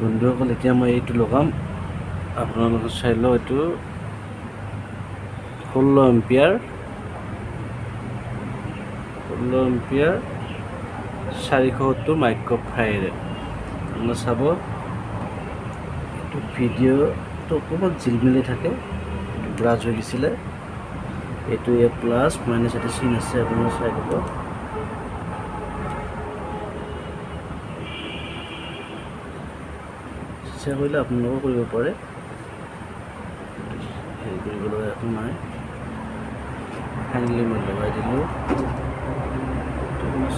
বন্ধুসকল এতিয়া মই এইটো লগাম আপোনালোকে চাই লওক এইটো 16 এম্পিয়াৰ 470 মাইক্ৰ'ফাৰেড আপোনালোকে চাব এইটো ভিডিঅ'টো অকণমান জিলমিলি থাকে ব্ৰাছ হৈ দিছিলে এইটো এ প্লাছ মাইনাছ এটা চিন আছে আপোনালোকে চাই দিব ইচ্ছা কৰিলে আপোনালোকেও কৰিব পাৰে হেৰি কৰিবলৈ একো নাই ফাইনেলি মই লগাই দিলোঁ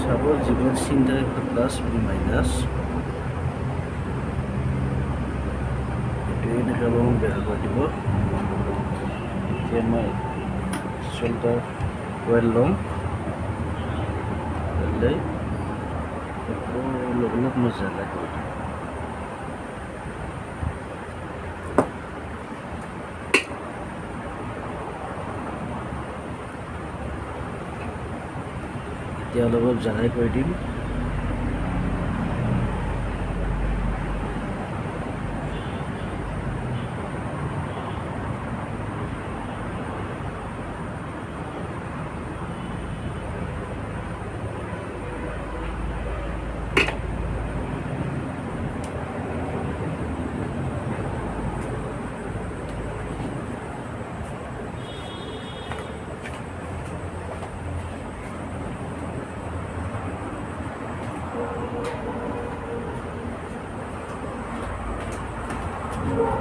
চাব যিবিলাক চিন থাকে প্লাছ মাইনাছ এইটো এনেকৈ অলপমান বেয়া কৰি দিব এতিয়া মই চল্ডাৰ কইল ল'ম লৈ অলপ অলপ মই জ্বালাই কৰি দিম এতিয়া অলপ জ্বালাই কৰি দিম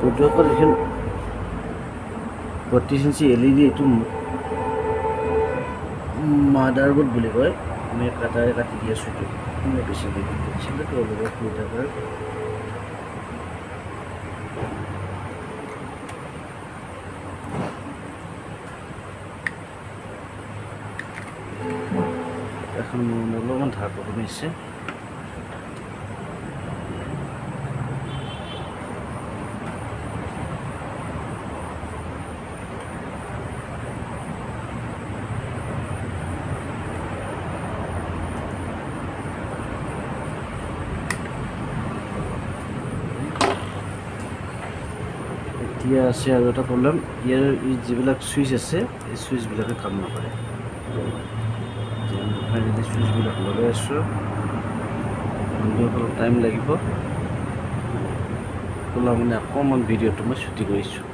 বন্ধুসকল এইখন 32 ইঞ্চি LED এইটো মাদাৰবোৰ্ড বুলি কয় আমি কাটাৰে কাটি দি আছোঁ এইটো মই বেছি দিছিলোঁ তো অলপ সুবিধা কৰে এখন অলপমান ধাৰ কমিছে এতিয়া আছে আৰু এটা প্ৰব্লেম ইয়াৰ যিবিলাক চুইচ আছে এই চুইচবিলাকে কাম নকৰে ফাইনেলি চুইচবিলাক লগাই আছোঁ অলপ টাইম লাগিব মানে অকণমান ভিডিঅ'টো মই ছুটি কৰিছোঁ